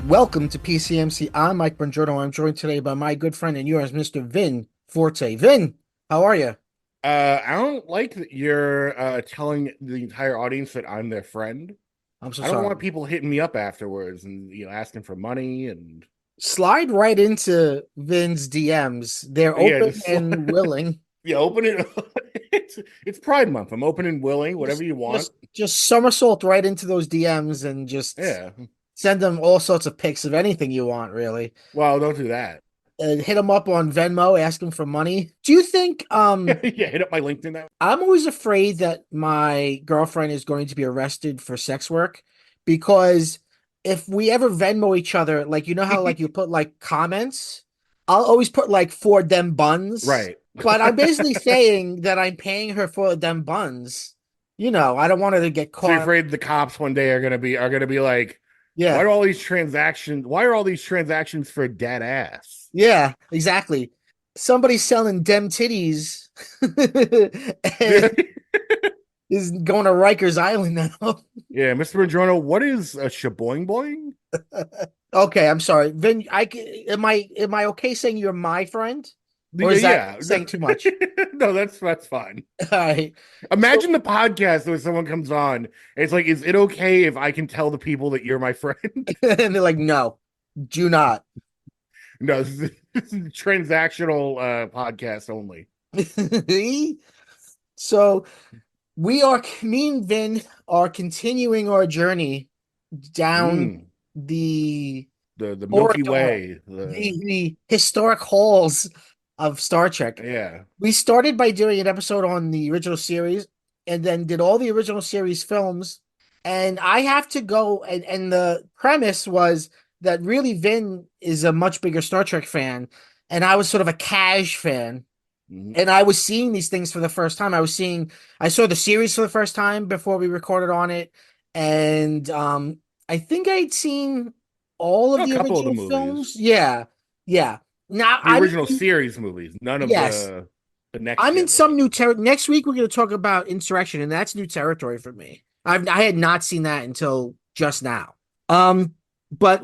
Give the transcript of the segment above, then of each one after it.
Welcome to PCMC. I'm Mike Bongiorno. I'm joined today by my good friend and yours, Mr. Vin Forte. Vin, how are you? I don't like that you're telling the entire audience that I'm their friend. I'm so I don't want sorry. people hitting me up afterwards and asking for money and Slide right into Vin's DMs. They're yeah, open just and willing. yeah, open it. It's Pride Month. I'm open and willing, whatever Just, you want. just somersault right into those DMs and just Yeah. send them all sorts of pics of anything you want, really. Well, don't do that. Hit them up on Venmo, ask them for money. Do you think Yeah, hit up my LinkedIn now. I'm always afraid that my girlfriend is going to be arrested for sex work because if we ever Venmo each other, like you know how like you put like comments, I'll always put like for them buns. Right. But I'm basically saying that I'm paying her for them buns. You know, I don't want her to get So you're caught. afraid the cops one day are gonna be like, Yeah, why are all these transactions for dead ass? yeah, exactly. Somebody's selling dem titties Yeah, and is going to Rikers Island now. yeah, Mr. Madrono, what is a shaboing boing? Okay, I'm sorry. Vin, am I okay saying you're my friend? Or Yeah, is that yeah. saying too much? No, that's fine. All right. So Imagine the podcast where someone comes on. It's like, is it okay if I can tell the people that you're my friend? and they're like, no, do not. No, this is a transactional podcast only. So me and Vin are continuing our journey down Mm, the the Milky corridor, Way. the historic halls of Star Trek. Yeah. We started by doing an episode on the original series and then did all the original series films. And I have to go, and the premise was that really Vin is a much bigger Star Trek fan, and I was sort of a cash fan. Mhm. And I was seeing these things for the first time. I saw the series for the first time before we recorded on it. And I think I'd seen all of A the couple of the original movies, films. Yeah. Yeah. Now the original series movies, none of yes, the next I'm in gen some ones. new territory. Next week, we're going to talk about Insurrection, and that's new territory for me. I had not seen that until just now. Um, but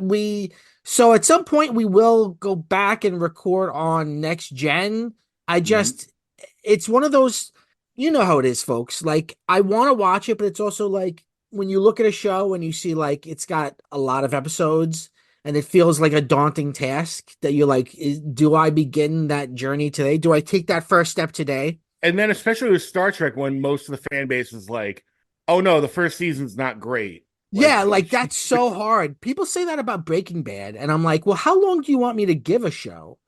so at some point we will go back and record on next gen. I Mhm. just, it's one of those, you know how it is, folks. Like I want to watch it, but it's also like when you look at a show and you see like it's got a lot of episodes and it feels like a daunting task that you're like, do I begin that journey today? Do I take that first step today? And then especially with Star Trek, when most of the fan base is like, "Oh no, the first season's not great." Yeah, Like, like that's so hard. People say that about Breaking Bad, and I'm like, well, how long do you want me to give a show?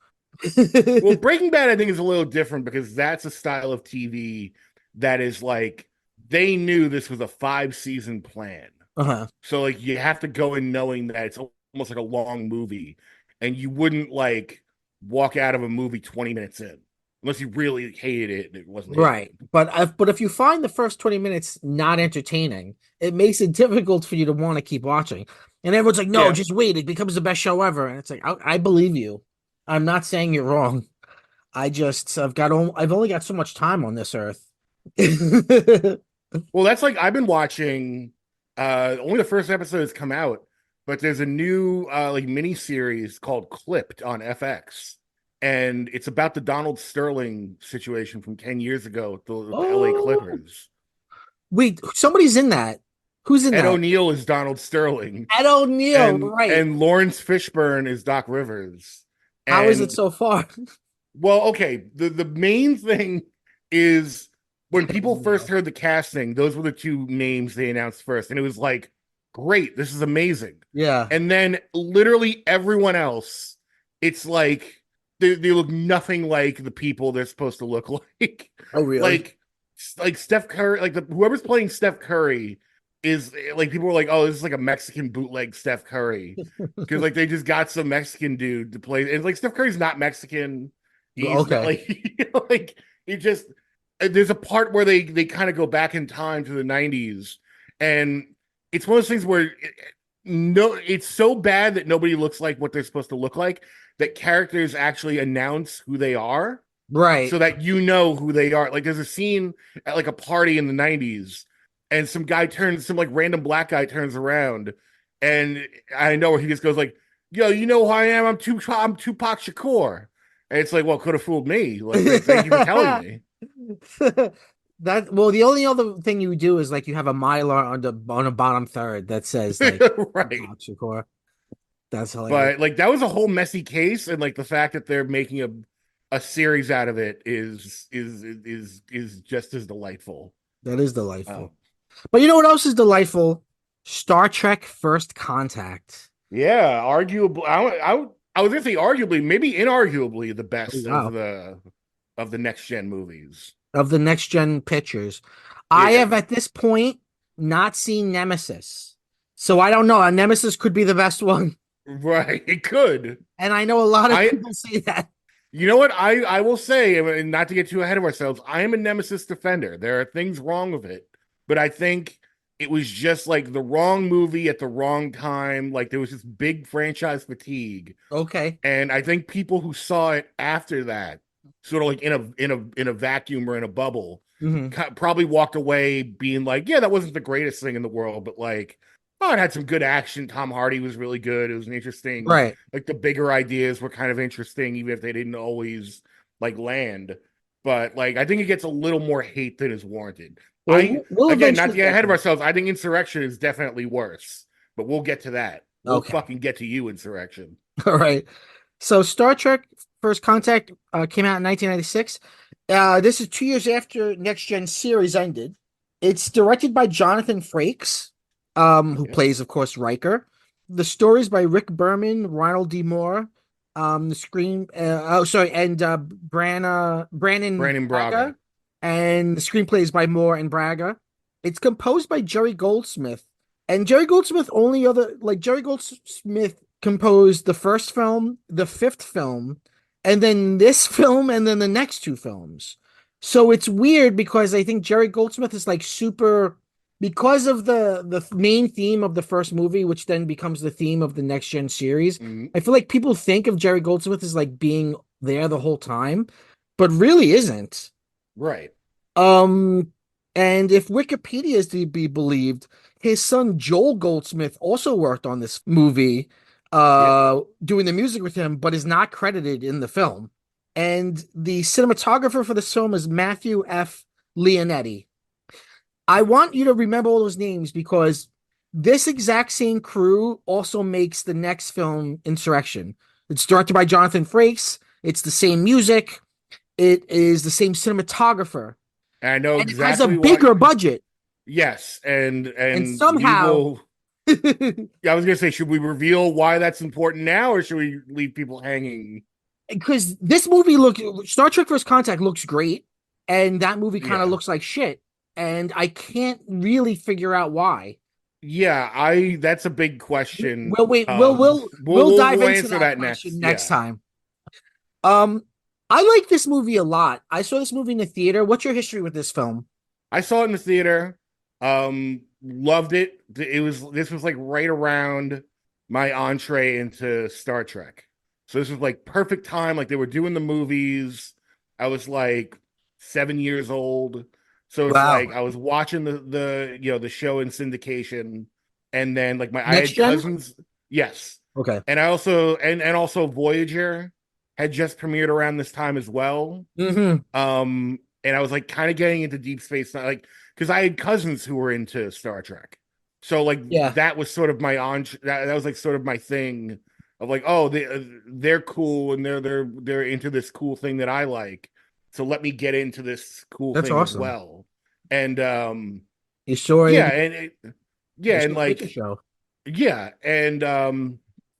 well, Breaking Bad, I think, is a little different because that's a style of TV that is like they knew this was a 5 season plan. Uh-huh. So like you have to go in knowing that it's almost like a long movie, and you wouldn't like walk out of a movie 20 minutes in unless you really hated it and it wasn't hitting Right. you. But if you find the first 20 minutes not entertaining, it makes it difficult for you to want to keep watching. And everyone's like, no, Yeah. just wait. It becomes the best show ever. And it's like, I believe you. I'm not saying you're wrong. I've only got so much time on this earth. Well, that's like I've been watching only the first episode has come out, but there's a new like mini series called Clipped on FX. And it's about the Donald Sterling situation from 10 years ago with the LA Oh, Clippers. wait, somebody's in that. Who's in Ed that? O'Neill is Donald Sterling, Ed O'Neill, right. and Lawrence Fishburne is Doc Rivers. How is it And so far? well, okay, the main thing is when Ed people first O'Neill. heard the casting, those were the two names they announced first, and it was like great, this is amazing. Yeah. And then literally everyone else, it's like they look nothing like the people they're supposed to look like. Oh, really? like like Steph Curry, like whoever's playing Steph Curry is like people were like, oh, this is like a Mexican bootleg Steph Curry. Because like they just got some Mexican dude to play. And like Steph Curry's not Mexican. He's not Okay. like like he just there's a part where they kind of go back in time to the 90s, and it's one of those things where no, it's so bad that nobody looks like what they're supposed to look like, that characters actually announce who they are Right. so that you know who they are. Like there's a scene at like a party in the 90s, and some like random black guy turns around, and I know where he just goes like, yo, you know who I am? I'm Tupac Shakur. And it's like, well, could have fooled me. Like, thank you for telling me. That well, the only other thing you do is like you have a mylar on the bottom third that says like Right. Shakur. That's hilarious. But like that was a whole messy case, and like the fact that they're making a series out of it is just as delightful. That is Oh, delightful. But you know what else is delightful? Star Trek First Contact. yeah, arguably, I was gonna say arguably, maybe inarguably, the Oh, best wow. of the next gen movies. Of the next gen pictures. I have Yeah, at this point not seen Nemesis. So I don't know. Nemesis could be the best one. right. It could. And I know a lot of I people say that. You know what? I will say, and not to get too ahead of ourselves, I am a Nemesis defender. There are things wrong with it, but I think it was just like the wrong movie at the wrong time. Like there was this big franchise fatigue, Okay. and I think people who saw it after that, sort of like in a vacuum or in a bubble, Hmm. probably walked away being like, yeah, that wasn't the greatest thing in the world, but like, oh, it had some good action. Tom Hardy was really good. It was an interesting, Right. like the bigger ideas were kind of interesting, even if they didn't always like land. But like, I think it gets a little more hate than is warranted. Well, I we'll Again, not eventually to get get ahead of there. ourselves, I think Insurrection is definitely worse, but we'll get to that. We'll Okay. fucking get to you, Insurrection. All right. So Star Trek First Contact came out in 1996. This is 2 years after Next Gen series ended. It's directed by Jonathan Frakes, who Yeah, plays, of course, Riker. The story is by Rick Berman, Ronald D. Moore, the screen. And Brandon Brandon Braga, Braga. and the screenplay is by Moore and Braga. It's composed by Jerry Goldsmith, and Jerry Goldsmith composed the first film, the fifth film, and then this film, and then the next two films. So it's weird because I think Jerry Goldsmith is like super because of the main theme of the first movie, which then becomes the theme of the next gen series. Mhm. I feel like people think of Jerry Goldsmith as like being there the whole time, but really isn't. Right. Um, and if Wikipedia is to be believed, his son Joel Goldsmith also worked on this movie, Yeah. doing the music with him, but is not credited in the film. And the cinematographer for this film is Matthew F. Leonetti. I want you to remember all those names because this exact same crew also makes the next film, Insurrection. It's directed by Jonathan Frakes. It's the same music. It is the same cinematographer, And I know and it has a exactly what. bigger budget. Yes, And and we somehow, will. Yeah, I was gonna say, should we reveal why that's important now, or should we leave people hanging? because this movie look Star Trek First Contact looks great, and that movie kind of Yeah, looks like shit, and I can't really figure out why. yeah. I That's a big question. We'll wait. We'll dive We'll into answer that that question next. next Yeah, time. Um, I like this movie a lot. I saw this movie in the theater. What's your history with this film? I saw it in the theater. Loved it. This was like right around my entree into Star Trek. So this was like perfect time. Like they were doing the movies. I was like 7 years old. So it's Wow. like I was watching the show in syndication, and then like my I Next had gen? cousins. Yes. Okay. And I also and also Voyager had just premiered around this time as well. Hmm. And I was like kind of getting into Deep Space Nine, like because I had cousins who were into Star Trek, so like Yeah, that was sort of my that was like sort of my thing of like, oh, they're cool and they're into this cool thing that I like, so let me get into this cool that's thing as awesome. well. And You saw yeah, it. You yeah, and saw a picture like show. Yeah, and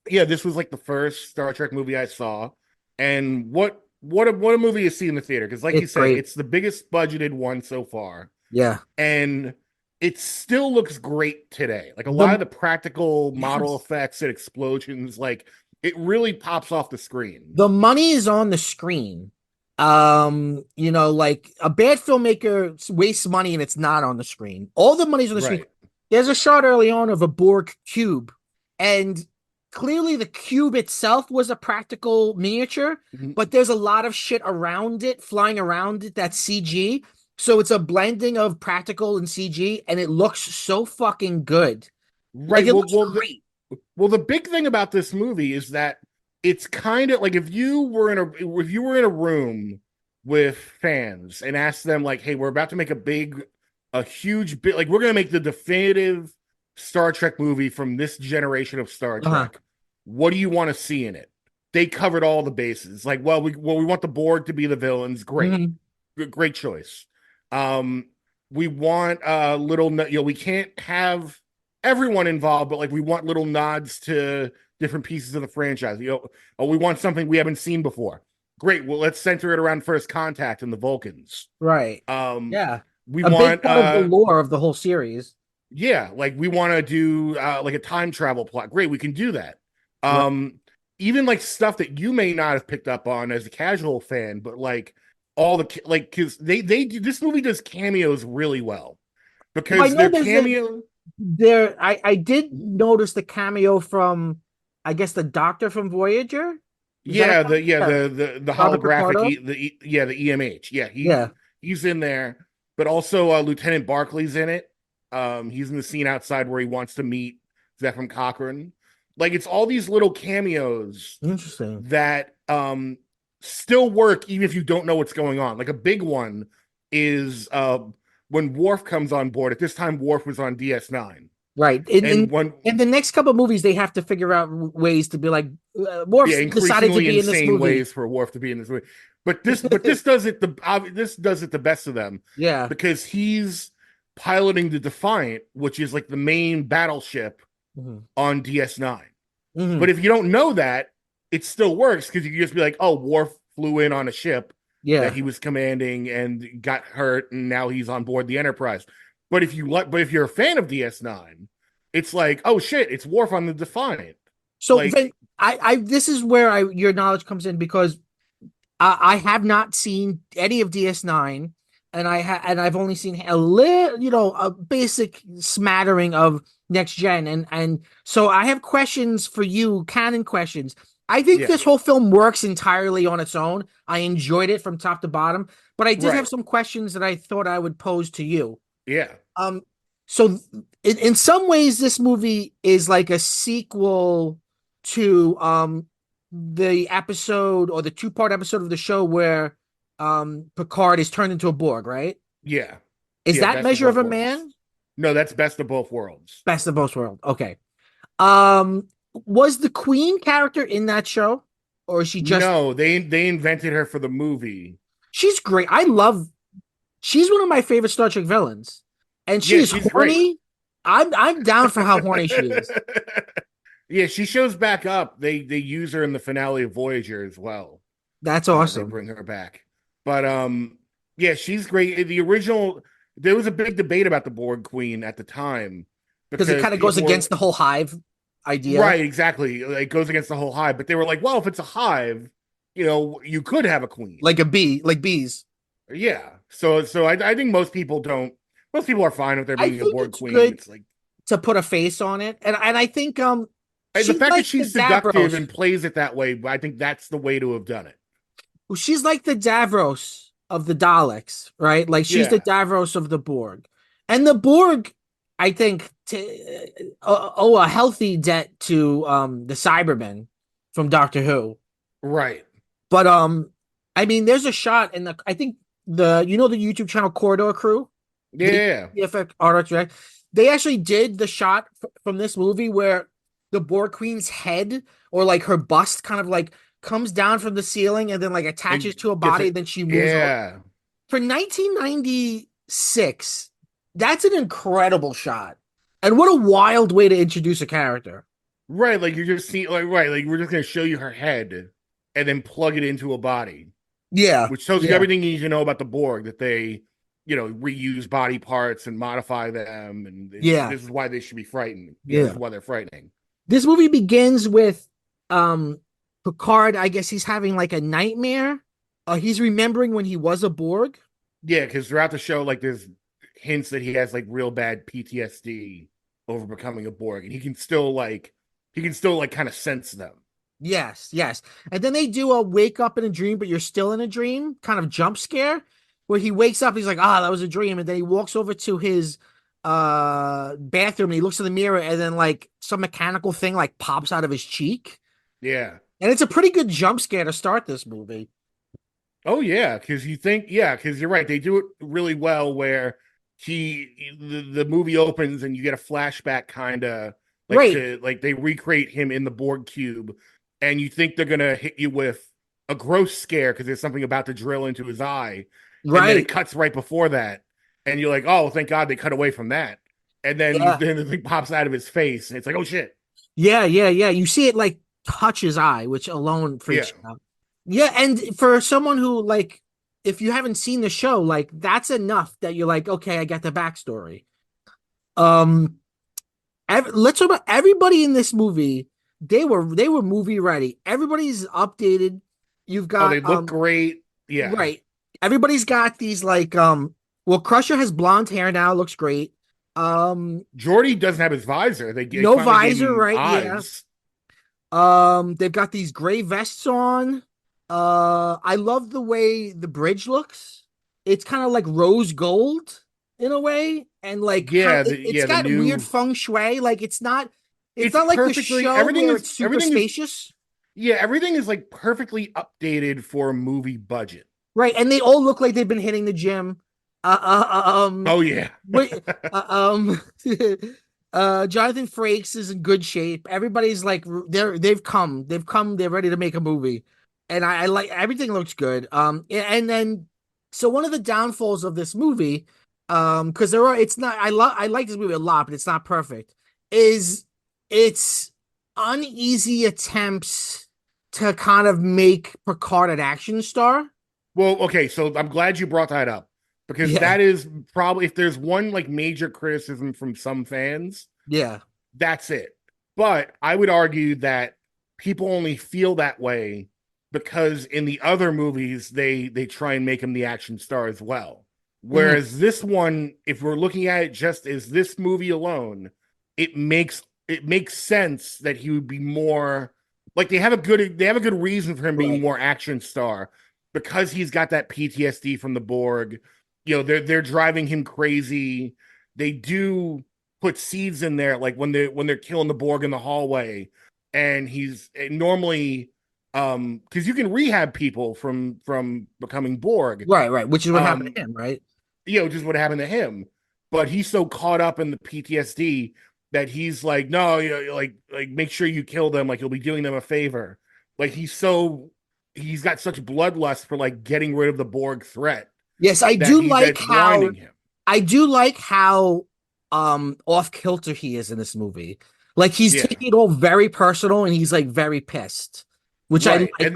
yeah, this was like the first Star Trek movie I saw. And what a movie you see in the theater, because like you It's said, great. it's the biggest budgeted one so far. Yeah. And it still looks great today. Like a lot of The the practical model yes. effects and explosions, like it really pops off the screen. The money is on the screen. Like a bad filmmaker wastes money and it's not on the screen. All the money's on the screen. Right. There's a shot early on of a Borg cube, and clearly the cube itself was a practical miniature, Mhm. but there's a lot of shit around it, flying around it that's CG. So it's a blending of practical and CG, and it looks so fucking good. Like Right. it looks great. Well, the big thing about this movie is that it's kind of like if you were in a room with fans and asked them like, "Hey, we're about to make a huge bit like we're going to make the definitive Star Trek movie from this generation of Star Uh-huh. Trek. What do you want to see in it?" They covered all the bases. Like, well, we want the Borg to be the villains. Great. Mhm. Great choice. Um, we want we can't have everyone involved, but like we want little nods to different pieces of the franchise. Oh, we want something we haven't seen before. Great. Well, let's center it around First Contact and the Vulcans. Right. Um, Yeah. we A big want part of the lore of the whole series. yeah, like we want to do like a time travel plot. Great, we can do that. Right. Even like stuff that you may not have picked up on as a casual fan, but like all the like because they do this movie does cameos really well Well, I because know their there's a cameo there I did notice the cameo from I guess the doctor from Voyager. Is that a yeah, the Robert holographic Picardo? yeah, the EMH. Yeah, Yeah. he's in there, but also Lieutenant Barclay's in it. He's in the scene outside where he wants to meet Zephyr Cochrane. Like it's all these little cameos Interesting. that still work even if you don't know what's going on. Like a big one is when Worf comes on board. At this time, Worf was on DS9, Right. and when In the next couple of movies, they have to figure out ways to be like, yeah, Worf's decided to increasingly be in this insane movie. ways for Worf to be in this movie. But this does it the best of them Yeah. because he's piloting the Defiant, which is like the main battleship Hmm. on DS9. Hmm. But if you don't know that, it still works because you can just be like, oh, Worf flew in on a ship that Yeah. he was commanding and got hurt, and now he's on board the Enterprise. But if you're a fan of DS9, it's like, oh shit, it's Worf on the Defiant. So Like, Vin, this is where your knowledge comes in because I have not seen any of DS9, and I've only seen a little, a basic smattering of Next Gen, and so I have questions for you, canon questions. I think yeah, this whole film works entirely on its own. I enjoyed it from top to bottom, but I did have right, some questions that I thought I would pose to you. yeah, Um, so in some ways, this movie is like a sequel to the episode or the two-part episode of the show where Picard is turned into a Borg, right? yeah, Is yeah. that Best of Measure of both a worlds. Man? No, that's best of both worlds. Best of both worlds. Okay. Um, was the Queen character in that show, or is she just? No, they invented her for the movie. She's great. I love. She's one of my favorite Star Trek villains, and she Yeah, is she's great. horny. I'm down for how horny she is. Yeah, she shows back up. They use her in the finale of Voyager as well. That's They awesome. bring her back. But yeah, she's great. The original there was a big debate about the Borg Queen at the time Because it because kind of goes people were against the whole hive idea. right, exactly. It goes against the whole hive, but they were like, well, if it's a hive, you could have a queen. Like a bee, like bees. Yeah. So I think most people are fine with there I being a think Borg it's Queen. good It's like to put a face on it, and I think the she's fact that like the she's seductive Davros. and plays it that way, I think that's the way to have done it. She's like the Davros of the Daleks, right? Like she's the Yeah. Davros of the Borg, and the Borg, I think, owe a healthy debt to the Cybermen from Doctor Who. Right. But I mean, there's a shot in the I think the YouTube channel Corridor Crew. They Yeah. the effect art direct. They actually did the shot from this movie where the Borg Queen's head or like her bust kind of like comes down from the ceiling and then like attaches And to a gets body, it. then she moves over. Yeah. For 1996, that's an incredible shot. And what a wild way to introduce a character. Right, like you're just seeing like right, like we're just gonna show you her head and then plug it into a body, Yeah, which tells you yeah, everything you need to know about the Borg, that they, reuse body parts and modify them, and yeah, this is why they should be frightened. This yeah. is why they're frightening. This movie begins with um Picard, I guess he's having like a nightmare. He's remembering when he was a Borg. Yeah, because throughout the show, like there's hints that he has like real bad PTSD over becoming a Borg, and he can still like kind of sense them. Yes, yes. And then they do a wake up in a dream, but you're still in a dream kind of jump scare where he wakes up, he's like, ah, that was a dream. And then he walks over to his bathroom and he looks in the mirror and then like some mechanical thing like pops out of his cheek. Yeah. And it's a pretty good jump scare to start this movie. Oh yeah, because you're right. They do it really well where the movie opens and you get a flashback kind of Right, like they recreate him in the Borg cube, and you think they're gonna hit you with a gross scare because there's something about to drill into his eye, and then it right. cuts right before that, and you're like, oh, thank God they cut away from that, and then Yeah. then the thing pops out of his face, and it's like, oh shit, Yeah, yeah, yeah. You see it like touch his eye, which alone yeah. freaks you out. Yeah, and for someone who like, if you haven't seen the show, like that's enough that you're like, okay, I get the backstory. Um, let's talk about everybody in this movie. They were movie ready. Everybody's updated. You've Oh, got they look great, yeah. right. Everybody's got these like well, Crusher has blonde hair now, looks great. Jordy doesn't have his visor. They No finally gave visor, him right? Yeah. eyes. They've got these gray vests on. I love the way the bridge looks. It's kind of like rose gold in a way, and like kind Yeah, of it's the got weird new. feng shui. Like it's It's not like the perfectly show everything where is it's super everything is spacious. yeah, everything is like perfectly updated for a movie budget. Right, and they all look like they've been hitting the gym. Oh yeah. Wait, Jonathan Frakes is in good shape. Everybody's like they're ready to make a movie, and I like everything looks good. And then so one of the downfalls of this movie, because there are it's not I like this movie a lot, but it's not perfect. Is it's uneasy attempts to kind of make Picard an action star. Well, okay, so I'm glad you brought that up because Yeah, that is probably, if there's one like major criticism from some fans, yeah, that's it. But I would argue that people only feel that way because in the other movies they try and make him the action star as well. mhm, Whereas this one, if we're looking at it just as this movie alone, it makes sense that he would be more like they have a good reason for him being right. more action star because he's got that PTSD from the Borg. They're driving him crazy. They do put seeds in there, like when they're killing the Borg in the hallway, and he's normally because you can rehab people from becoming Borg, Right, right, which is what happened um to him, right? just what happened to him. But he's so caught up in the PTSD that he's like, no, like make sure you kill them, like you'll be doing them a favor. Like he's got such bloodlust for like getting rid of the Borg threat Yes, I that do he like that's how blinding him. I do like how off kilter he is in this movie. Like he's Yeah. taking it all very personal and he's like very pissed, which I Right. like.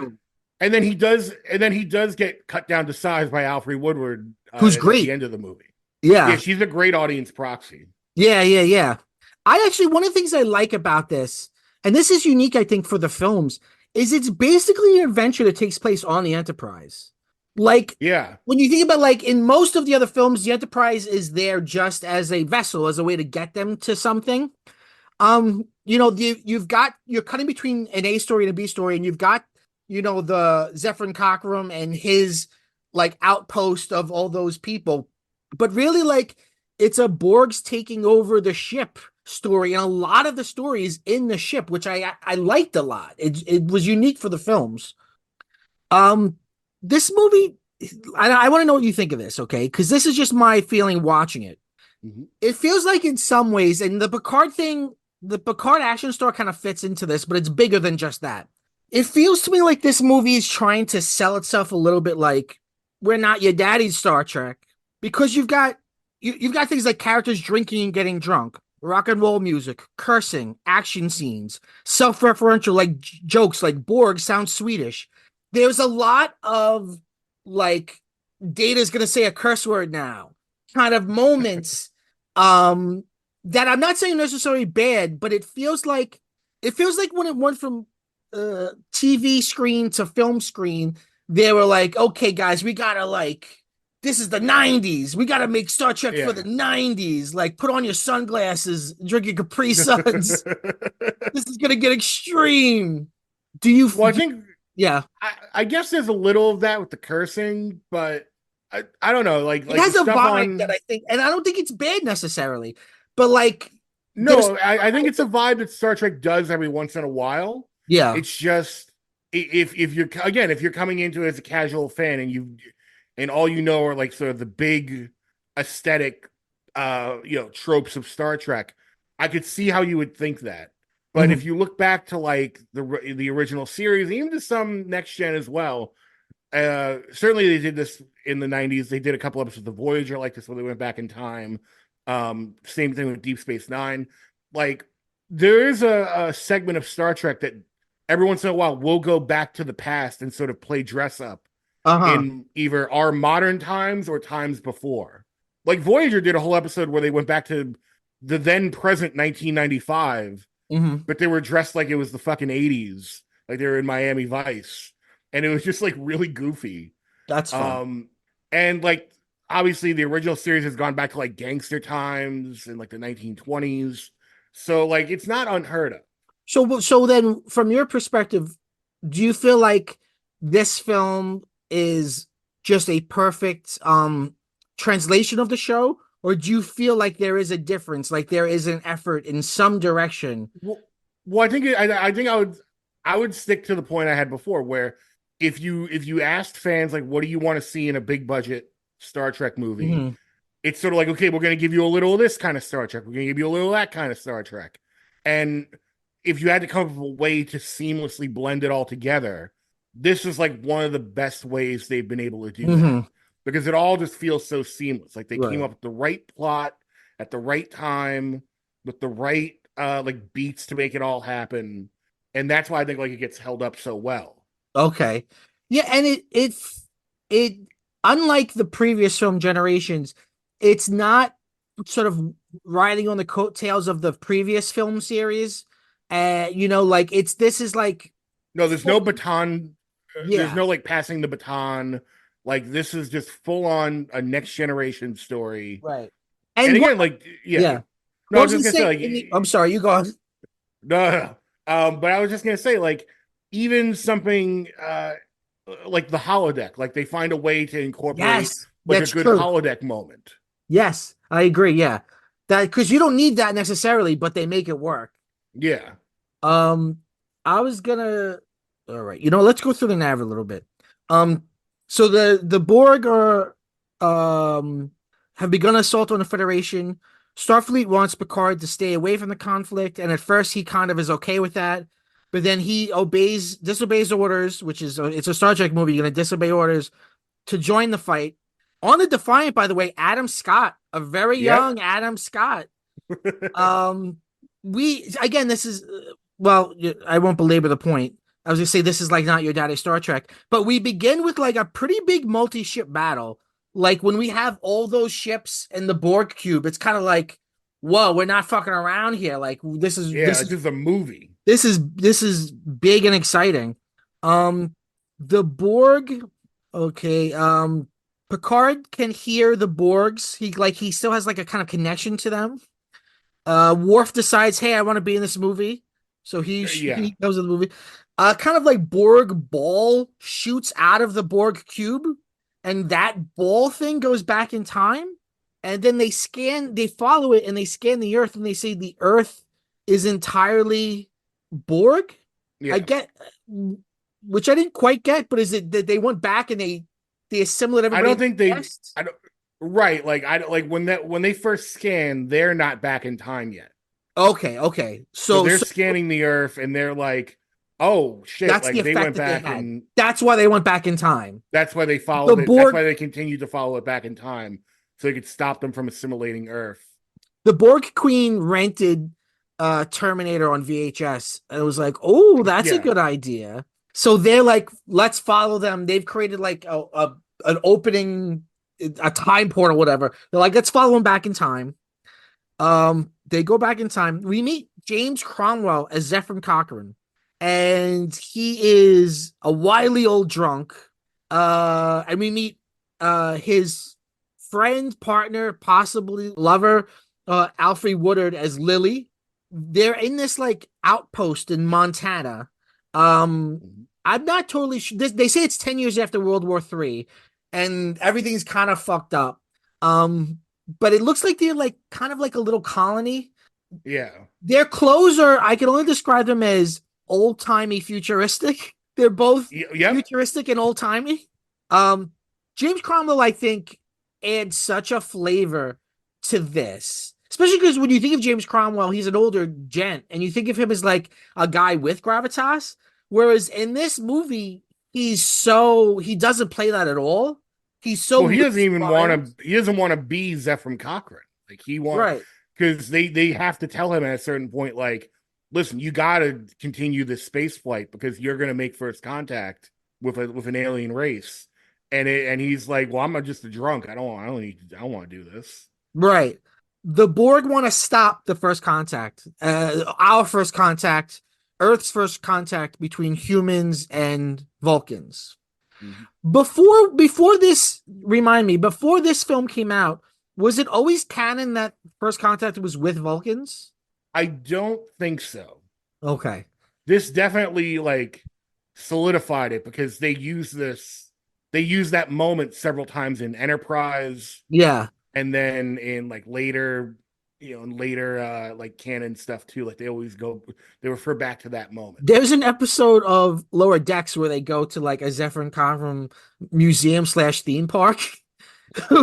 And then he does get cut down to size by Alfred Woodward Who's at the great. end of the movie. Yeah, Yeah, she's a great audience proxy. yeah, yeah, yeah. I actually one of the things I like about this, and this is unique, I think, for the films, is it's basically an adventure that takes place on the Enterprise. Like Yeah. when you think about like in most of the other films, the Enterprise is there just as a vessel, as a way to get them to something. You're cutting between an A story and a B story, and you've got, the Zephyrin Cochrane and his like outpost of all those people. But really, like it's a Borg's taking over the ship story, and a lot of the story is in the ship, which I liked a lot. It was unique for the films. Um, this movie, I want to know what you think of this, okay? Because this is just my feeling watching it. Mhm. It feels like in some ways, and the Picard thing, the Picard action star kind of fits into this, but it's bigger than just that. It feels to me like this movie is trying to sell itself a little bit like we're not your daddy's Star Trek, because you've got things like characters drinking and getting drunk. rock and roll music, cursing, action scenes, self-referential like jokes like Borg sounds Swedish. There's a lot of like Data's gonna say a curse word now kind of moments that I'm not saying necessarily bad, but it feels like when it went from TV screen to film screen, they were like, okay, guys, we gotta like this is the 90s. We got to make Star Trek for the Yeah. 90s. Like, put on your sunglasses, drink your Capri Suns. This is going to get extreme. Do you, Well, I think yeah. I guess there's a little of that with the cursing, but I don't know, It like the has a stuff vibe that on. I think, and I don't think it's bad necessarily, but like, there's, No, I think it's a vibe that Star Trek does every once in a while. yeah. It's just if you're again if you're coming into it as a casual fan and all you know are like sort of the big aesthetic tropes of Star Trek, I could see how you would think that. But Mm-hmm. if you look back to like the original series, even to some next gen as well, certainly they did this in the 90s. They did a couple episodes of Voyager like this where they went back in time. Same thing with Deep Space Nine. Like there is a segment of Star Trek that every once in a while we'll go back to the past and sort of play dress up Uh huh. in either our modern times or times before. Like Voyager did a whole episode where they went back to the then present 1995, Mm-hmm. but they were dressed like it was the fucking 80s, like they were in Miami Vice. And it was just like really goofy. That's fun. Um, and like obviously the original series has gone back to like gangster times in like the 1920s. So like it's not unheard of. So then, from your perspective, do you feel like this film is just a perfect translation of the show, or do you feel like there is a difference, like there is an effort in some direction? Well, I think I would stick to the point I had before, where if you asked fans like, what do you want to see in a big budget Star Trek movie? Mhm. It's sort of like, okay, we're going to give you a little of this kind of Star Trek. We're going to give you a little of that kind of Star Trek. And if you had to come up with a way to seamlessly blend it all together, this is like one of the best ways they've been able to do that Mhm. because it all just feels so seamless. Like they came Right. up with the right plot at the right time with the right like beats to make it all happen. And that's why I think like it gets held up so well. Okay. Yeah, and it unlike the previous film generations, it's not sort of riding on the coattails of the previous film series. Like it's this is like No, there's no fully, baton. There's yeah, no like passing the baton. Like this is just full on a next generation story. right. And And what again, like yeah, yeah. no, I What was was he just gonna say saying like I'm sorry, you go on. no, no, no. But I was just gonna say like even something like the holodeck, like they find a way to incorporate Yes, like a that's good true. holodeck moment. Yes, I agree. Yeah. That because you don't need that necessarily, but they make it work. Yeah, Um, I was gonna. All right, let's go through the nav a little bit. Um, so the Borg are have begun assault on the Federation. Starfleet wants Picard to stay away from the conflict, and at first he kind of is okay with that, but then he disobeys orders, which is it's a Star Trek movie. You're gonna disobey orders to join the fight. On the Defiant, by the way, Adam Scott, a very yep. young Adam Scott. Um, we again, this is well, I won't belabor the point. I was gonna say this is like not your daddy Star Trek, but we begin with like a pretty big multi-ship battle. Like when we have all those ships in the Borg cube, it's kind of like, whoa, we're not fucking around here. Like this is Yeah, this this is is a movie. this is big and exciting. Um, the Borg, okay. Picard can hear the Borgs. He still has like a kind of connection to them. Worf decides, hey, I want to be in this movie, so Yeah, he goes in the movie. Kind of like Borg ball shoots out of the Borg cube, and that ball thing goes back in time, and then they follow it, and they scan the Earth, and they say the Earth is entirely Borg. I yeah. get, which I didn't quite get, but is it that they went back and they assimilate I everybody don't in think the they. past? I don't. Right, like I like when they first scan, they're not back in time yet. Okay, okay. So So they're so scanning the Earth, and they're like, "Oh shit!" that's the Like they effect went that they back, had. and That's why they went back in time. that's why they The followed it. That's Borg, why they continued to follow it back in time, so they could stop them from assimilating Earth. the Borg Queen rented Terminator on VHS, and it was like, oh, that's a Yeah. good idea. So they're like, let's follow them. They've created like an opening, a time portal, whatever. They're like, let's follow them back in time. They go back in time. We meet James Cromwell as Zephyr Cochrane, and he is a wily old drunk. And we meet his friend, partner, possibly lover, Alfred Woodard as Lily. They're in this like outpost in Montana. I'm not totally sure. They say it's 10 years after World War III, and everything's kind of fucked up. But it looks like they're like kind of like a little colony. Yeah. Their clothes are, I can only describe them as old timey futuristic. They're both Yep. futuristic and old timey. Um, James Cromwell, I think, adds such a flavor to this, especially because when you think of James Cromwell, he's an older gent, and you think of him as like a guy with gravitas. Whereas in this movie, he doesn't play that at all. He's so Well, he doesn't even wild. want to. He doesn't want to be Zephyr Cochrane. Like he want Right. because they have to tell him at a certain point, like, listen, you got to continue this space flight because you're going to make first contact with an alien race. And he's like, well, I'm just a drunk. I don't want to do this. Right. The Borg want to stop the first contact, our first contact, Earth's first contact between humans and Vulcans. Mhm. Before this, remind me, before this film came out, was it always canon that first contact was with Vulcans? I don't think so. Okay. This definitely like solidified it because they use that moment several times in Enterprise Yeah. and then in like later in later like canon stuff too. Like they refer back to that moment. There's an episode of Lower Decks where they go to like a Zephyr Cochrane museum slash theme park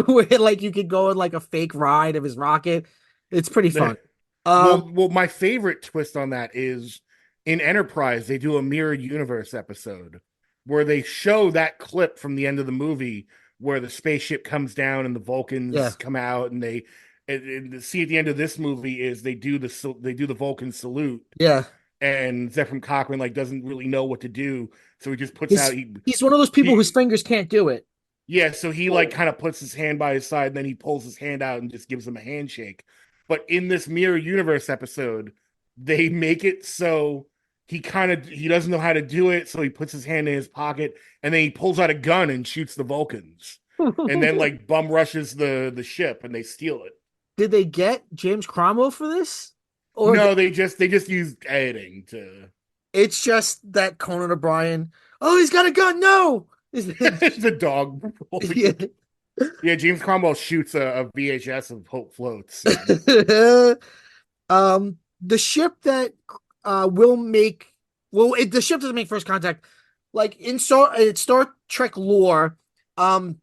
where like you could go on like a fake ride of his rocket. It's pretty fun. Um, Well, my favorite twist on that is in Enterprise, they do a mirrored universe episode where they show that clip from the end of the movie where the spaceship comes down and the yeah, Vulcans come out and and see at the end of this movie is they do the Vulcan salute yeah. and Zephyr Cochrane like doesn't really know what to do, so he just puts out He's one of those people whose he fingers can't do it. yeah, so he like kind of puts his hand by his side and then he pulls his hand out and just gives him a handshake. But in this mirror universe episode, they make it so he doesn't know how to do it, so he puts his hand in his pocket and then he pulls out a gun and shoots the Vulcans. And then like bum rushes the ship and they steal it. Did they get James Cromwell for this? Or No, they just used editing to it's just that Conan O'Brien, oh, he's got a gun. No. the dog. Yeah. Yeah, James Cromwell shoots a VHS of Hope Floats. The ship that will make the ship doesn't make first contact. Like in Star Trek lore, the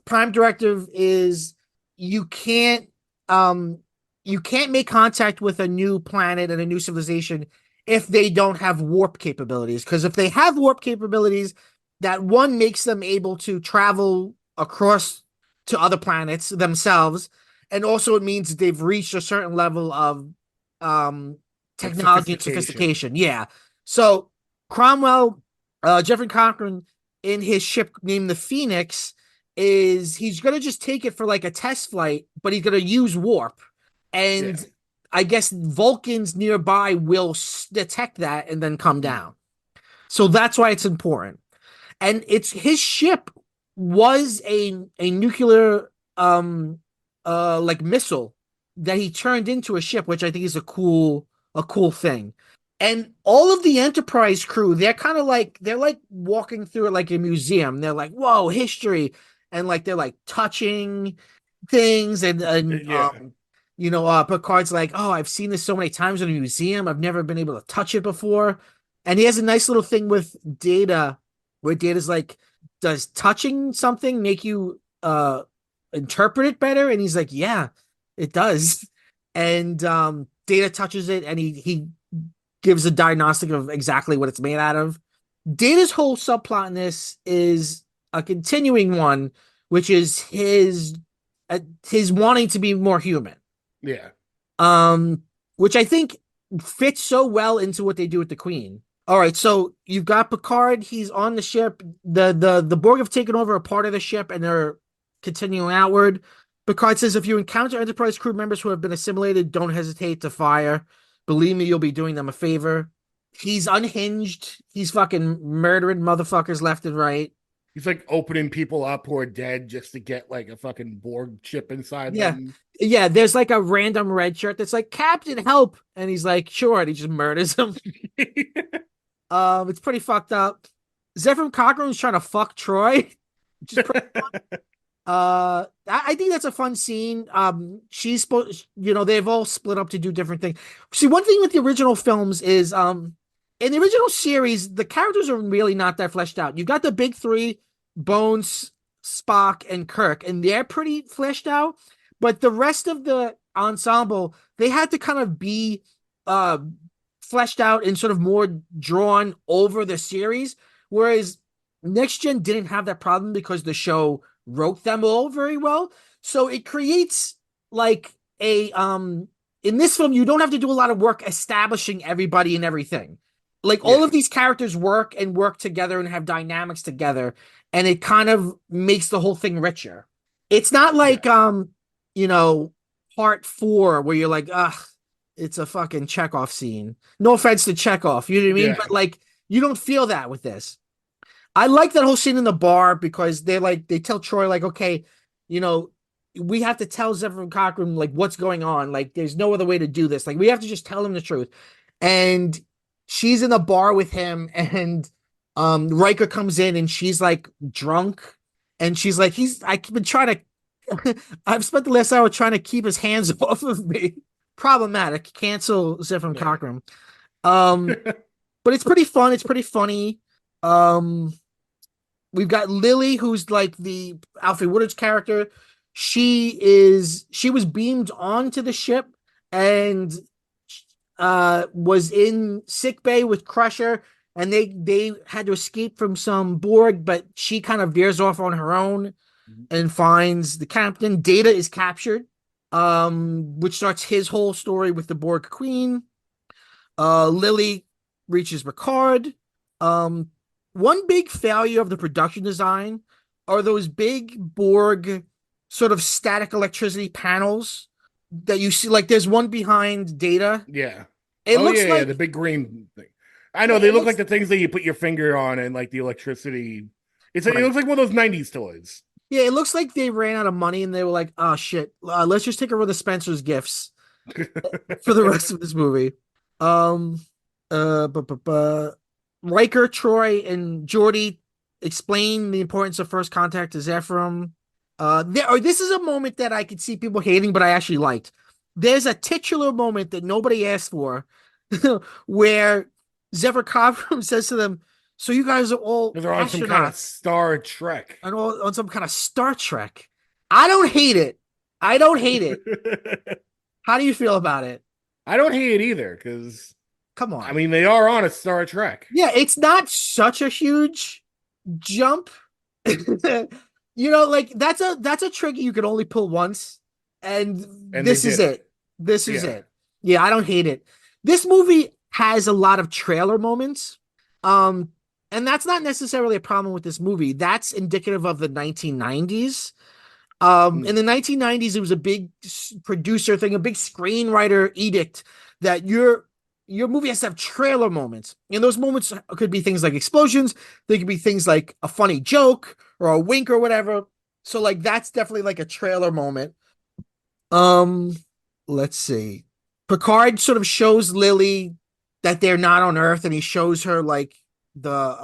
prime directive is you can't you can't make contact with a new planet and a new civilization if they don't have warp capabilities. Because if they have warp capabilities, that one makes them able to travel across to other planets themselves, and also it means that they've reached a certain level of um Like technology and sophistication. Yeah. So Cromwell, Jeffrey Cochran in his ship named the Phoenix he's gonna just take it for like a test flight, but he's gonna use warp. Yeah. And I guess Vulcans nearby will detect that and then come down. So that's why it's important. And it's his ship was a nuclear like missile that he turned into a ship, which I think is a cool thing. And all of the Enterprise crew, they're like walking through it like a museum. They're like, whoa, history. And like they're like touching things and Yeah. Picard's like, oh, I've seen this so many times in a museum. I've never been able to touch it before. And he has a nice little thing with Data where Data's like, does touching something make you interpret it better? And he's like, yeah, it does. And Data touches it and he gives a diagnostic of exactly what it's made out of. Data's whole subplot in this is a continuing one, which is his wanting to be more human. Yeah. um, which I think fits so well into what they do with the Queen. All right, so you've got Picard. He's on the ship. The Borg have taken over a part of the ship, and they're continuing outward. Picard says, "If you encounter Enterprise crew members who have been assimilated, don't hesitate to fire. Believe me, you'll be doing them a favor." He's unhinged. He's fucking murdering motherfuckers left and right. He's like opening people up who are dead just to get like a fucking Borg chip inside Yeah. them. Yeah, there's like a random red shirt that's like, "Captain, help!" And he's like, "Sure," and he just murders him. It's pretty fucked up. Zephyr Cochrane's trying to fuck Troy, which is pretty I think that's a fun scene. She's supposed, they've all split up to do different things. See, one thing with the original films is, in the original series, the characters are really not that fleshed out. You've got the big three, Bones, Spock, and Kirk, and they're pretty fleshed out. But the rest of the ensemble, they had to kind of be, uh, fleshed out and sort of more drawn over the series. Whereas Next Gen didn't have that problem because the show wrote them all very well. So it creates like a in this film, you don't have to do a lot of work establishing everybody and everything. Like all of these characters work and work together and have dynamics together, and it kind of makes the whole thing richer. It's not like you know, part four where you're like, ugh, it's a fucking Chekhov scene. No offense to Chekhov, you know what I mean? Yeah. But like you don't feel that with this. I like that whole scene in the bar because they tell Troy like, okay, you know, we have to tell Zephyr Cochrane like what's going on. Like, there's no other way to do this. Like, we have to just tell him the truth. And she's in the bar with him, and Riker comes in and she's like drunk, and she's like, I've been trying to I've spent the last hour trying to keep his hands off of me. Problematic. Cancel Zephyr Cochrane. But it's pretty fun. It's pretty funny. Um, we've got Lily, who's like the Alfred Woodard's character. She was beamed onto the ship and was in sick bay with Crusher, and they had to escape from some Borg, but she kind of veers off on her own and finds the captain. Data is captured, which starts his whole story with the Borg Queen. Lily reaches Picard. One big failure of the production design are those big Borg sort of static electricity panels that you see. Like there's one behind Data. Yeah. It looks like the big green thing. I know yeah, they it look looks like the things that you put your finger on and like the electricity. It right. looks like one of those '90s toys. Yeah, it looks like they ran out of money and they were like, "Oh shit, let's just take over the Spencer's gifts for the rest of this movie." Um, Riker, Troy, and Geordi explain the importance of first contact to Zephyr. This is a moment that I could see people hating, but I actually liked. There's a titular moment that nobody asked for, where Zephyr Cobram says to them, "So you guys are all They're on some kind of astronauts Star Trek. and all on some kind of Star Trek." I don't hate it. I don't hate it. How do you feel about it? I don't hate it either because Come I on. mean they are on a Star Trek. Yeah, it's not such a huge jump. Like that's a trick you can only pull once, and And they this is did it. it. This is Yeah. it. Yeah, I don't hate it. This movie has a lot of trailer moments. Um, and that's not necessarily a problem with this movie. That's indicative of the 1990s. In the 1990s, it was a big producer thing, a big screenwriter edict that your movie has to have trailer moments. And those moments could be things like explosions. They could be things like a funny joke or a wink or whatever. So like that's definitely like a trailer moment. Um, let's see. Picard sort of shows Lily that they're not on Earth, and he shows her like the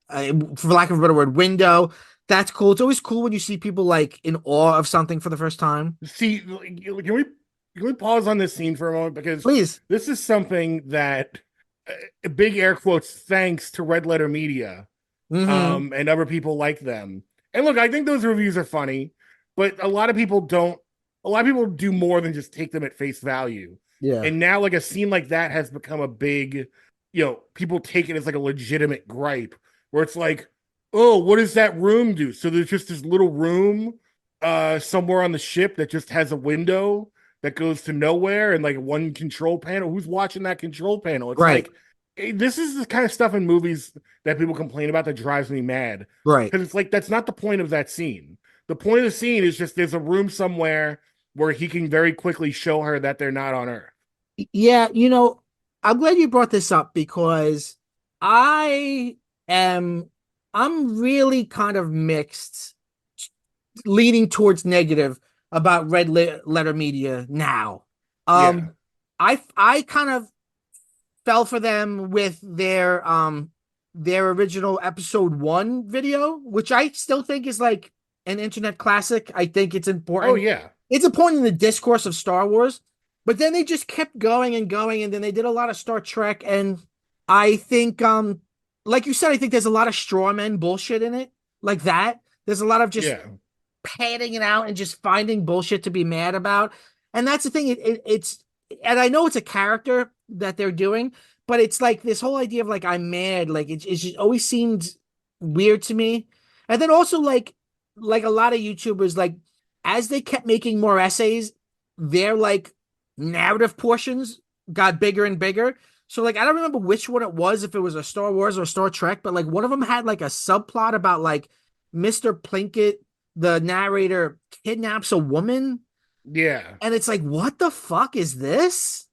for lack of a better word, window. That's cool. It's always cool when you see people like in awe of something for the first time. See, can we pause on this scene for a moment because Please. this is something that big air quotes thanks to Red Letter Media Mm-hmm. and other people like them. And look, I think those reviews are funny, but a lot of people don't. A lot of people do more than just take them at face value. Yeah. And now, like a scene like that has become a big, people take it as like a legitimate gripe where it's like, oh, what does that room do? So there's just this little room somewhere on the ship that just has a window that goes to nowhere and like one control panel. Who's watching that control panel? It's Right. like this is the kind of stuff in movies that people complain about that drives me mad. Right. Because it's like that's not the point of that scene. The point of the scene is just there's a room somewhere where he can very quickly show her that they're not on Earth. Yeah, I'm glad you brought this up because I am I'm really kind of mixed, leaning towards negative about letter media now. Yeah. Um I kind of fell for them with their original episode 1 video, which I still think is like an internet classic. I think it's Oh important. yeah. It's important in the discourse of Star Wars, but then they just kept going and going, and then they did a lot of Star Trek, and I think like you said, I think there's a lot of straw man bullshit in it, like that. There's a lot of just Yeah. padding it out and just finding bullshit to be mad about. And that's the thing. It's and I know it's a character that they're doing, but it's like this whole idea of like I'm mad. Like it just always seemed weird to me. And then also like a lot of YouTubers, like as they kept making more essays, their like narrative portions got bigger and bigger. So like I don't remember which one it was, if it was a Star Wars or a Star Trek, but like one of them had like a subplot about like Mr. Plinkett, the narrator, kidnaps a woman, Yeah. and it's like, what the fuck is this?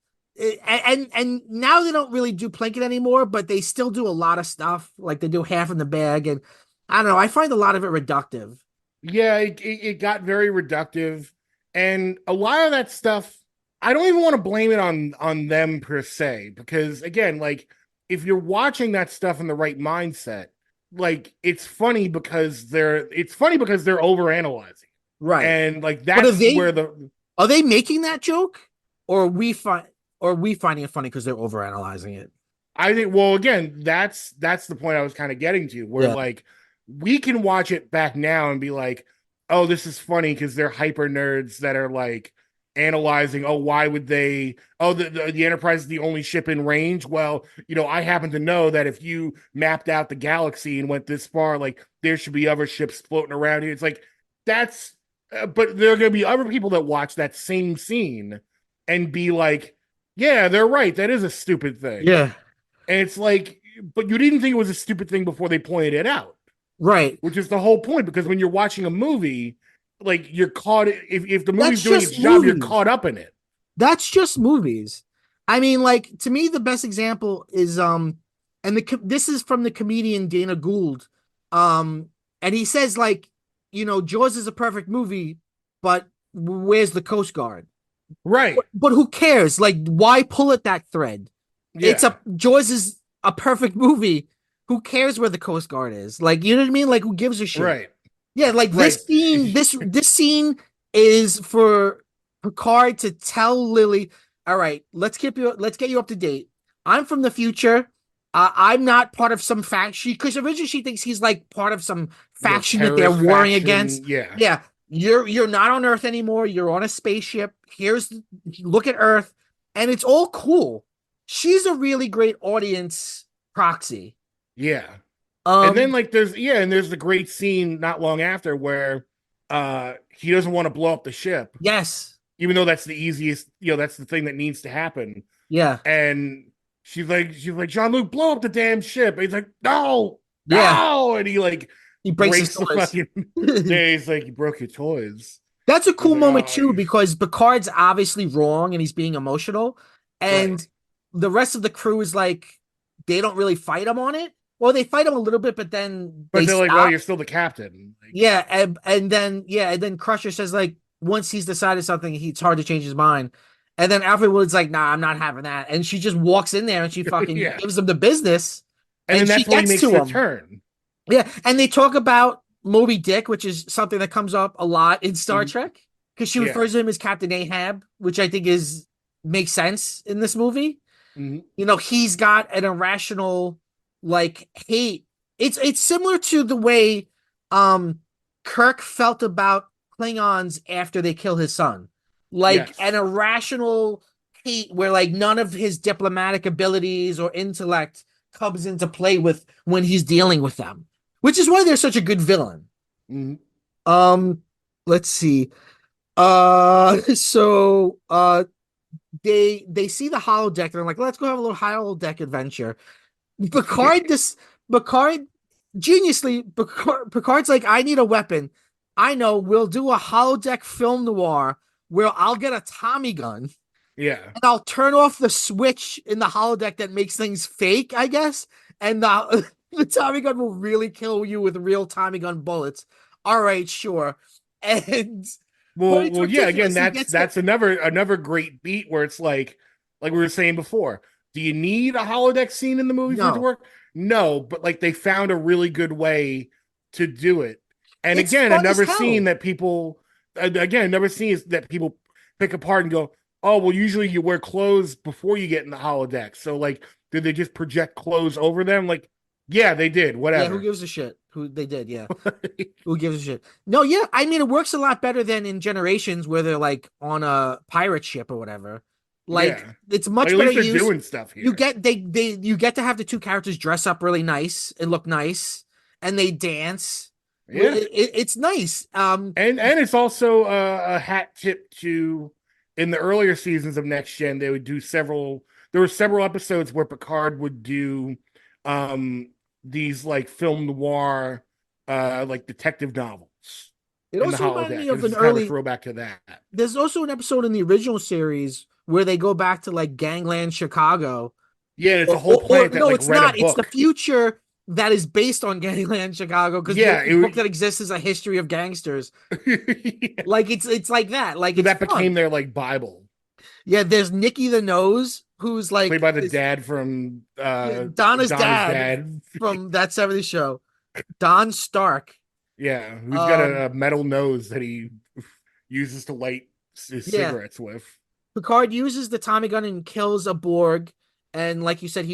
And now they don't really do Plinkett anymore, but they still do a lot of stuff. Like they do Half in the Bag, and I don't know. I find a lot of it reductive. Yeah, it got very reductive. And a lot of that stuff, I don't even want to blame it on them per se, because again, like if you're watching that stuff in the right mindset, like it's funny because they're overanalyzing. Right. And like But that's where the are they making that joke, or are we finding it funny because they're overanalyzing it? I think, well, again, that's the point I was kind of getting to, where Yeah. like we can watch it back now and be like, oh, this is funny because they're hyper nerds that are like analyzing, oh, why would they, oh, the Enterprise is the only ship in range. Well, I happen to know that if you mapped out the galaxy and went this far, like there should be other ships floating around here. It's like that's, but there are going to be other people that watch that same scene and be like, yeah, they're right. That is a stupid thing. Yeah. And it's like, but you didn't think it was a stupid thing before they pointed it out, Right. which is the whole point. Because when you're watching a movie, like you're caught, if the movie's That's doing its just job, you're movies. caught up in it. That's just movies. I mean, like to me, the best example is and this is from the comedian Dana Gould, and he says like, Jaws is a perfect movie, but where's the Coast Guard? Right. But who cares? Like, why pull at that thread? Yeah. Jaws is a perfect movie. Who cares where the Coast Guard is? Like, you know what I mean? Like, who gives a shit? Right. Yeah, like Right. this scene is for Picard to tell Lily, all right, let's get you up to date. I'm from the future. I'm not part of some faction because originally she thinks he's like part of some faction that they're Terrorist warring faction. against. Yeah. Yeah, you're not on Earth anymore. You're on a spaceship. Look at Earth, and it's all cool. She's a really great audience proxy. Yeah. And then Um, like and there's the great scene not long after where he doesn't want to blow up the ship, yes, even though that's the easiest, that's the thing that needs to happen. yeah, And she's like, Jean-Luc, blow up the damn ship. And he's like, no, yeah. no. And he like He breaks his breaks the toys. fucking yeah, he's like, you broke your toys. That's a He's cool like, moment oh, too because Picard's obviously wrong and he's being emotional, right. and the rest of the crew is like they don't really fight him on it. Well, they fight him a little bit, but then But they they're like, well, stop. you're still the captain. Like, Yeah, and then Crusher says like once he's decided something, it's hard to change his mind. And then Alfred Wood's like, nah, I'm not having that. And she just walks in there and she fucking yeah. gives him the business, And then and she that's when he gets makes to the him. turn. Yeah, and they talk about Moby Dick, which is something that comes up a lot in Star Mhm. Trek, because she Yeah. refers to him as Captain Ahab, which I think is makes sense in this movie. Mhm. He's got an irrational like hate. It's similar to the way um Kirk felt about Klingons after they kill his son. Like an Yes. irrational hate where like none of his diplomatic abilities or intellect comes into play with when he's dealing with them. Which is why they're such a good villain. Mhm. Um let's see. They see the holodeck and they're like, let's go have a little holodeck adventure. Picard this Picard Picard's like, I need a weapon. I know, we'll do a holodeck film noir where I'll get a Tommy gun Yeah. and I'll turn off the switch in the holodeck that makes things fake, I guess. And the Tommy gun will really kill you with real Tommy gun bullets. All right, sure. And but it's Yeah. Again, ridiculous. He gets the that's another great beat where it's like we were saying before. Do you need a holodeck scene in the movie for it to no. work? No, but like they found a really good way to do it. And It's again, fun as hell. Never seen is that people pick apart and go, oh, well, usually you wear clothes before you get in the holodeck. So like, did they just project clothes over them? Like, yeah, they did. Yeah, who Whatever. gives a shit? Who they did, yeah. Who gives a shit? No, yeah, I mean it works a lot better than in Generations where they're like on a pirate ship or whatever. Like Yeah. it's Like much at better least they're use. doing stuff You here. get you get to have the two characters dress up really nice and look nice, and they dance. Yeah. It's nice. And it's also a hat tip to in the earlier seasons of Next Gen, they would do several. There were several episodes where Picard would do these like film noir, like detective novels It in the also reminded me holodeck, and of this an is kind of a early. throwback to that. There's also an episode in the original series where they go back to like Gangland, Chicago. Yeah, and it's a whole Or planet that no, like it's read a not. It's the book. future that is based on Gangland, Chicago, because the Yeah, only book that exists is a history of gangsters. yeah. Like it's like that. Like So it's that became fun. their like Bible, Yeah, there's Nicky the Nose, who's played like by the this, dad from yeah, Donna's Donna's dad dad. from that '70s show, Don Stark. Yeah, who's got Um, a metal nose that he uses to light his yeah, cigarettes with. Picard uses the Tommy gun and kills a Borg, and like you said,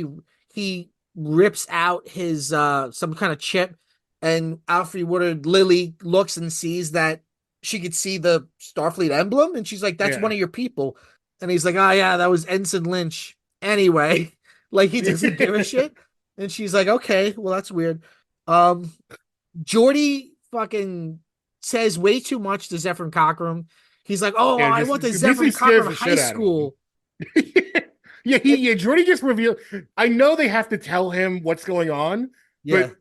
he rips out his some kind of chip, and Alfred Woodard Lily looks and sees that she could see the Starfleet emblem, and she's like, "That's one Yeah. of your people," and he's like, "Oh yeah, that was Ensign Lynch." Anyway, like he doesn't give a shit, and she's like, "Okay, well that's weird." Um, Jordy fucking says way too much to Zephyr Cochrane. He's like, "Oh, Yeah, I just went to basically Zephyr scares Cochrane the High shit out of him. School." Yeah, And, Jordy just revealed. I know they have to tell him what's going on, yeah, but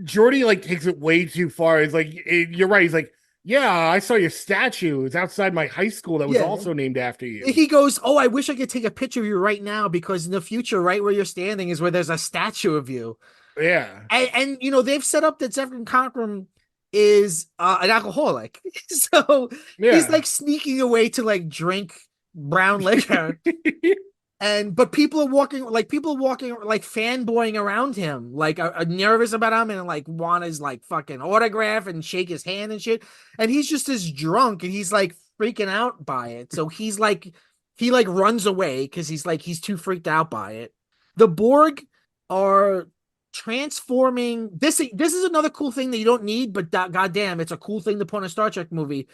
Jordy like takes it way too far. He's like, you're right. He's like, yeah, I saw your statue. It's outside my high school that was yeah. also named after you. He goes, "Oh, I wish I could take a picture of you right now because in the future, right where you're standing is where there's a statue of you." Yeah, And you know they've set up that Zephyr Cochrane is an alcoholic, so he's yeah. like sneaking away to like drink brown liquor. And but people are walking like fanboying around him, like are nervous about him and like want his like fucking autograph and shake his hand and shit. And he's just as drunk and he's like freaking out by it. So he like runs away because he's too freaked out by it. The Borg are transforming. This is another cool thing that you don't need, but goddamn, it's a cool thing to put in a Star Trek movie.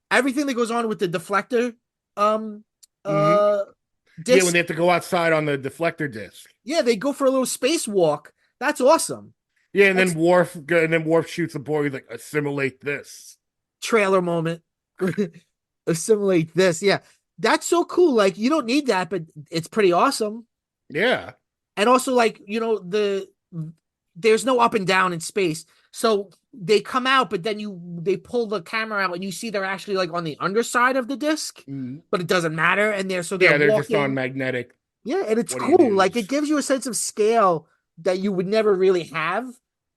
Everything that goes on with the deflector, um, Hmm. uh Yeah, when disc. they have to go outside on the deflector disc. Yeah, they go for a little spacewalk. That's awesome. Yeah, and That's then Worf shoots a boy. He's like, assimilate this. trailer moment. Assimilate this. Yeah. That's so cool. Like you don't need that, but it's pretty awesome. Yeah. And also like, there's no up and down in space. So they come out, but then they pull the camera out and you see they're actually like on the underside of the disc, Mm. but it doesn't matter. And they're Yeah, they're just on walking. magnetic. Yeah, and it's What do you cool. Like it do's? gives you a sense of scale that you would never really have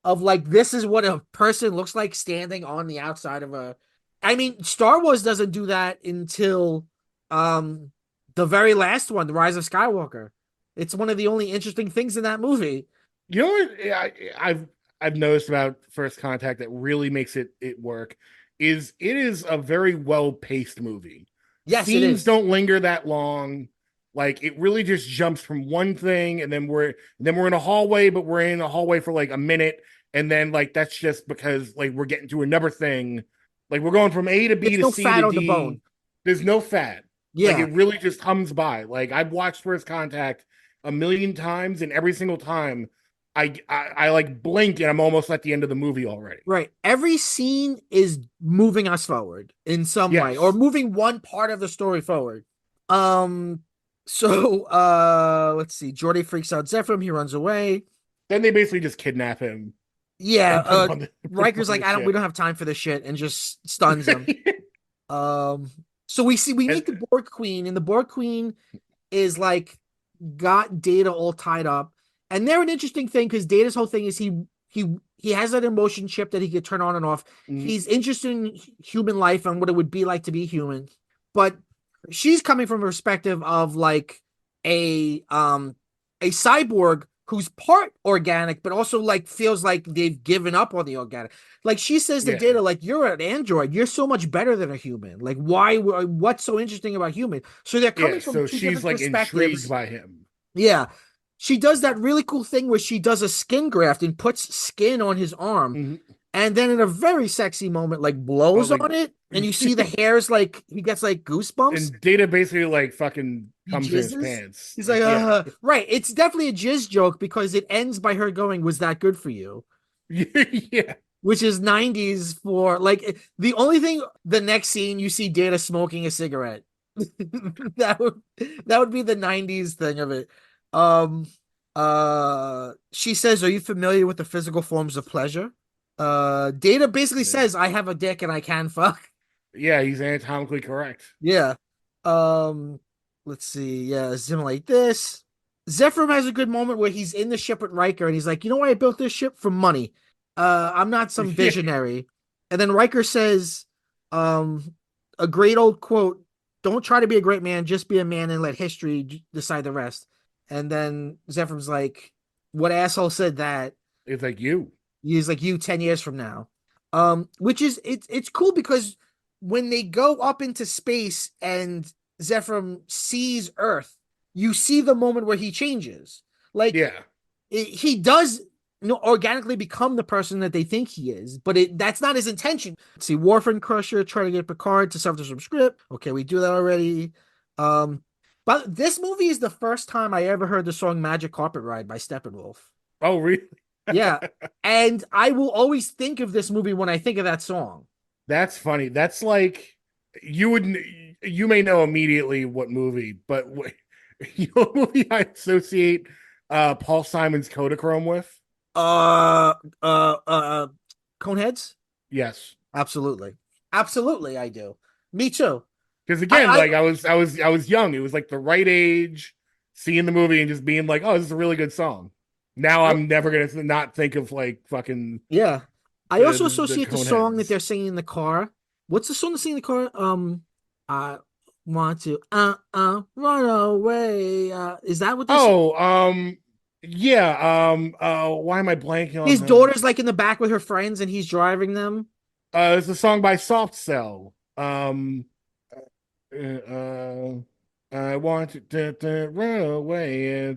of like this is what a person looks like standing on the outside of a I mean, Star Wars doesn't do that until um the very last one, The Rise of Skywalker. It's one of the only interesting things in that movie. You know what I've noticed about First Contact that really makes it work is it is a very well paced movie. Yes, it Scenes is. don't linger that long. Like it really just jumps from one thing, and then we're in a hallway, but we're in a hallway for like a minute, and then like that's just because like we're getting to another thing. Like we're going from A to B There's to no C to fat on the D. bone. There's no fat. Like Yeah. it really just hums by. Like I've watched First Contact a million times, and every single time I like blink and I'm almost at the end of the movie already. Right. Every scene is moving us forward in some way, or Yes. moving one part of the story forward. Um, so let's see. Jordy freaks out Zephram, he runs away. Then they basically just kidnap him Yeah, and put him Riker's on like, the we ship. don't have time for this shit, and just stuns him. Um, so we And meet the Borg Queen, and the Borg Queen is like got Data all tied up. And they're an interesting thing because Data's whole thing is he has that emotion chip that he could turn on and off. mm, He's interested in human life and what it would be like to be human. But she's coming from a perspective of like a cyborg who's part organic, but also like feels like they've given up on the organic. Like she says to yeah. Data, like, you're an android, you're so much better than a human. Like, what's so interesting about human? So they're Yeah, coming from so two she's different like intrigued perspectives. by him. Yeah. She does that really cool thing where she does a skin graft and puts skin on his arm. Mhm. And then in a very sexy moment, like Oh, blows like on it. And you see the hairs, like he gets like goosebumps. and Data basically like fucking He comes in his jizzes. pants. He's like, Like, yeah. right. It's definitely a jizz joke because it ends by her going, "Was that good for you?" Yeah. Which is 90s for like the only thing the next scene you see Data smoking a cigarette. that would that would be the 90s thing of it. Um she says, "Are you familiar with the physical forms of pleasure?" Data basically Yeah. says, "I have a dick and I can fuck." Yeah, he's anatomically correct. Yeah. Um, let's see. Yeah, assimilate this. Zephram has a good moment where he's in the ship with Riker and he's like, "You know why I built this ship? For money. I'm not some Yeah. visionary." And then Riker says, a great old quote, "Don't try to be a great man, just be a man and let history decide the rest." And then Zephram's like, "What asshole said that?" It's like you. He's like, "You 10 years from now." Which is it's cool because when they go up into space and Zephram sees Earth, you see the moment where he changes. Like Yeah. he does, organically become the person that they think he is, but that's not his intention. Let's see, Worf and Crusher try to get Picard to suffer some script. Okay, we do that already. Um, but this movie is the first time I ever heard the song "Magic Carpet Ride" by Steppenwolf. Oh, really? Yeah. And I will always think of this movie when I think of that song. That's funny. That's like you would you may know immediately what movie, but you know what movie I associate Paul Simon's Kodachrome with? Uh, uh, uh, Coneheads? Yes. Absolutely. Absolutely, I do. Me too. Because again, I like I was young. It was like the right age, seeing the movie and just being like, "Oh, this is a really good song." Now I, I'm never gonna not think of like fucking yeah. I also the associate the song that Coneheads. they're singing in the car. What's the song they're singing in the car? I want to, run away. Is that what they're singing? Oh, yeah. Why am I blanking on His the? daughter's like in the back with her friends and he's driving them. It's a song by Soft Cell. Uh, I want to run away in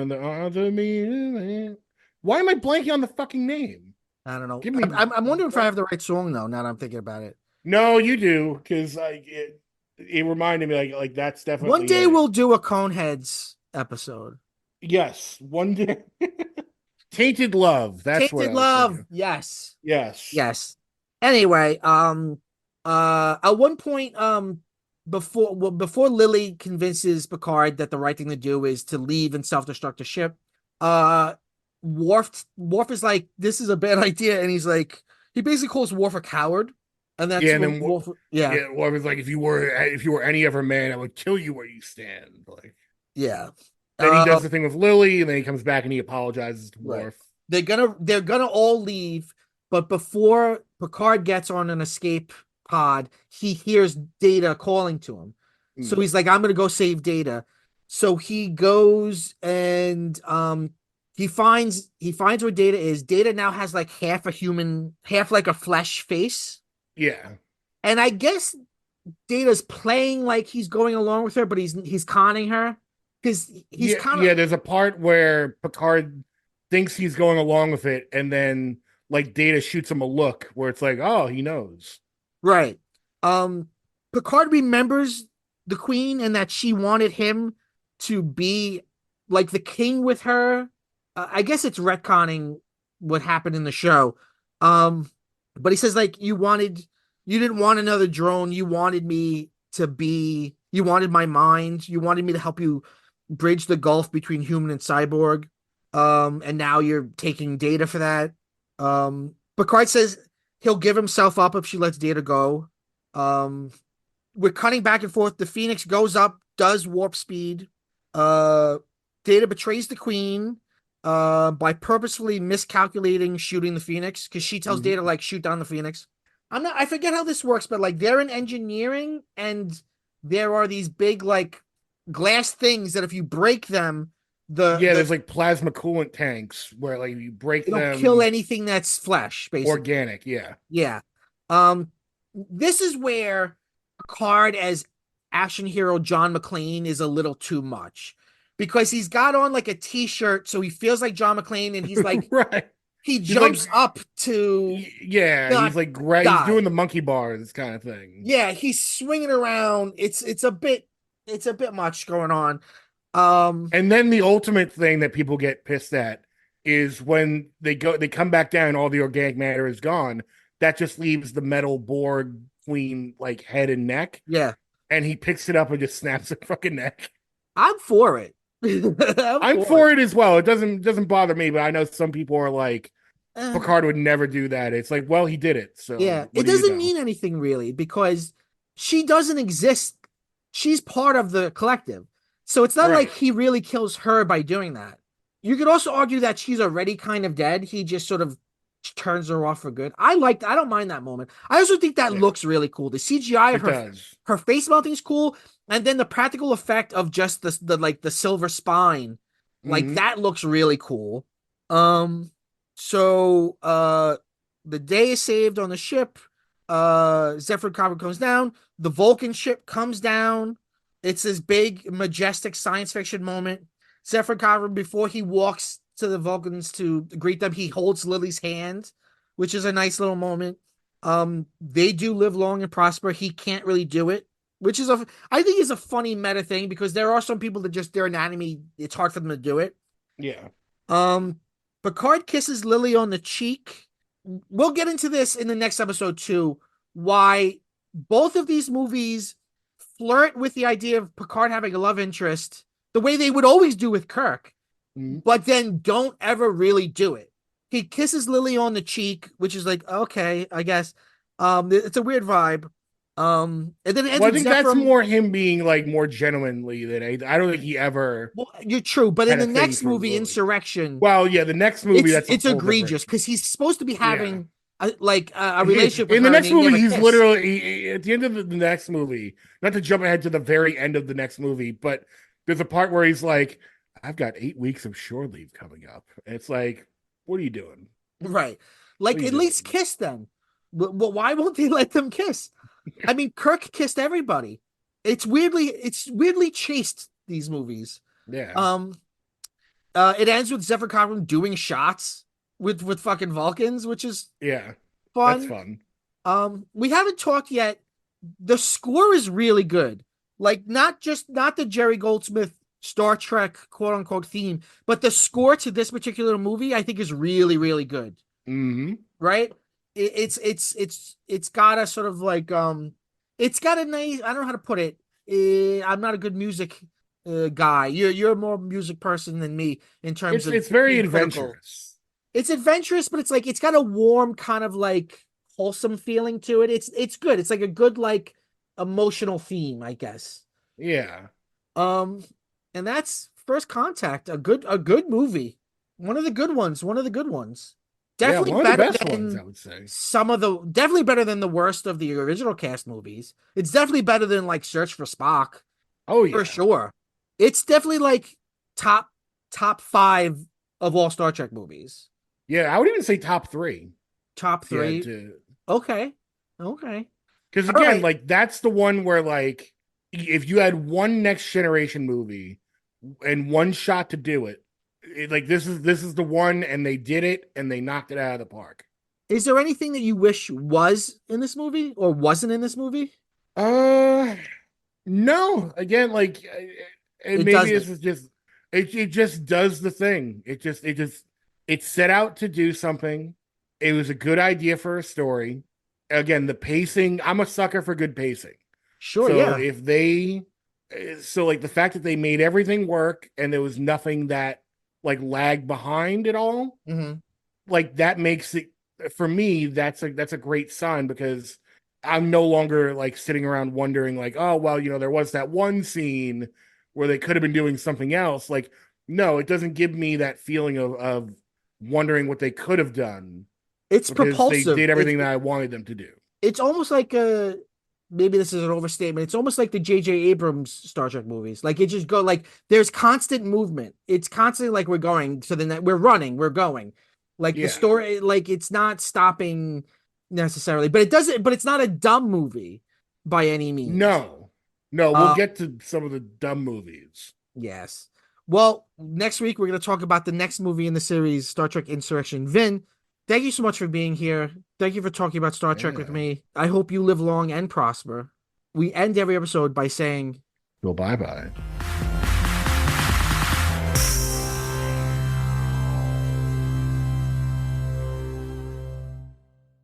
the arms of me. Why am I blanking on the fucking name? I don't know. Give me. I'm wondering if I have the right song though. Now that I'm thinking about it. No, you do, because like it reminded me like that's One definitely day it. we'll do a Coneheads episode. Yes, one day. Tainted Love. That's what Tainted I was Love. thinking. Yes. Yes. Yes. Anyway, at one point, before Lily convinces Picard that the right thing to do is to leave and self-destruct the ship, uh, Worf is like, "This is a bad idea," and he's like, he basically calls Worf a coward, and that's Yeah, and when then Worf, yeah, yeah, well, it was like if you were any other man, I would kill you where you stand. Like yeah. then he Uh, does the thing with Lily, and then he comes back and he apologizes to right. Worf. They're gonna all leave, but before Picard gets on an escape pod, he hears Data calling to him. So Mm. he's like, "I'm gonna go save Data." So he goes and he finds where Data is. Data now has like half a human, half like a flesh face. Yeah. And I guess Data's playing like he's going along with her, but he's conning her because he's Yeah, kind of yeah, there's a part where Picard thinks he's going along with it, and then like Data shoots him a look where it's like, oh, he knows. right. Um, Picard remembers the Queen and that she wanted him to be like the king with her, I guess it's retconning what happened in the show. Um, but he says like you didn't want another drone. You wanted my mind. You wanted me to help you bridge the gulf between human and cyborg. And now you're taking Data for that. Picard says he'll give himself up if she lets Data go. Um, we're cutting back and forth. The Phoenix goes up, does warp speed. Uh, Data betrays the Queen by purposefully miscalculating shooting the Phoenix because she tells Data Mhm. like shoot down the Phoenix. I forget how this works, but like they're in engineering and there are these big like glass things that if you break them, Yeah, the there's like plasma coolant tanks where like you break it'll kill them anything that's flesh, basically. organic. Yeah. Yeah. Um, this is where Picard as action hero John McClane is a little too much because he's got on like a t-shirt, so he feels like John McClane, and he's like Right. he He's like, jumps up to yeah, not he's doing die. the monkey bars kind of thing. Yeah, he's swinging around. It's a bit much going on. And then the ultimate thing that people get pissed at is when they come back down, all the organic matter is gone. That just leaves the metal Borg Queen like head and neck, Yeah, and he picks it up and just snaps her fucking neck. I'm for it. I'm I'm for it. for it as well. It doesn't bother me, but I know some people are like, Eh. Picard would never do that. It's like, well, he did it. Yeah, So what it do you doesn't know? mean anything really because she doesn't exist. She's part of the collective. So it's not like Right. he really kills her by doing that. You could also argue that she's already kind of dead. He just sort of turns her off for good. I don't mind that moment. I also think that Yeah, looks really cool. The CGI of it does. her face melting is cool, and then the practical effect of just the like the silver spine, like Hmm. that looks really cool. Um, so the day is saved on the ship. Zephyr Copper comes down. The Vulcan ship comes down. It's this big, majestic science fiction moment. Zephyr Copper, before he walks to the Vulcans to greet them, he holds Lily's hand, which is a nice little moment. They do live long and prosper. He can't really do it, which is I think is a funny meta thing because there are some people that just their anatomy, it's hard for them to do it. Yeah. Um, Picard kisses Lily on the cheek. We'll get into this in the next episode too. Why both of these movies flirt with the idea of Picard having a love interest the way they would always do with Kirk, Mhm. but then don't ever really do it. He kisses Lily on the cheek, which is like, okay, I guess. It's a weird vibe. And then it ends Well, I with think that's Zephyr. more him being like more genuinely than I don't think he ever Well, you're true, but in had the a thing next for movie, Lily. Insurrection, Well, yeah, the next movie that's a it's whole different. egregious because he's supposed to be Yeah. having a relationship with In the her and next they movie, never he's kiss. literally at the end of the next movie. Not to jump ahead to the very end of the next movie, but there's a part where he's like, "I've got 8 weeks of shore leave coming up." And it's like, what are you doing? Right. What Like are you at least doing? kiss them. But why won't they let them kiss? I mean, Kirk kissed everybody. It's weirdly chaste, these movies. Yeah, Um it ends with Zephyr Cobram doing shots with fucking Vulcans, which is yeah, that's fun. fun. We haven't talked yet. The score is really good. Like not the Jerry Goldsmith Star Trek quote unquote theme, but the score to this particular movie I think is really really good. Hmm. Right? It's got a sort of like it's got a nice, I don't know how to put it. I'm not a good music guy. You're a more music person than me in terms of It's very being critical. adventurous. It's adventurous, but it's like it's got a warm kind of like wholesome feeling to it. It's good. It's like a good like emotional theme, I guess. Yeah, Um, and that's First Contact, a good movie. One of the good ones. One of the good ones. yeah, Definitely one of the better best ones, I than would say. definitely better than the worst of the original cast movies. It's definitely better than like Search for Spock, Oh for yeah, sure. It's definitely like top top five of all Star Trek movies. yeah. I would even say top three Top if you had three. to. Okay. Okay. Because All again, right. like that's the one where like if you had one next generation movie and one shot to do it, like this is the one, and they did it and they knocked it out of the park. Is there anything that you wish was in this movie or wasn't in this movie? Uh, no. Again, like, and It maybe doesn't. this is just it just does the thing. It set out to do something. It was a good idea for a story. Again, the pacing, I'm a sucker for good pacing. Sure, So yeah. if they so like the fact that they made everything work and there was nothing that like lagged behind at all, Hmm. like that makes it, for me, that's a great sign, because I'm no longer like sitting around wondering like, oh well, there was that one scene where they could have been doing something else. Like, no, it doesn't give me that feeling of wondering what they could have done, It's because they propulsive. did everything that I wanted them to do. It's almost like a maybe this is an overstatement. It's almost like the J.J. Abrams Star Trek movies. Like it just go like there's constant movement. It's constantly like we're going to the net. We're running. We're going. Like the Yeah. story, like it's not stopping necessarily, but it doesn't. But it's not a dumb movie by any means. No. No, we'll Uh, get to some of the dumb movies. yes. Well, next week we're going to talk about the next movie in the series, Star Trek Insurrection. Vin, thank you so much for being here. Thank you for talking about Star Trek with Yeah. me. I hope you live long and prosper. We end every episode by saying, Well, bye bye.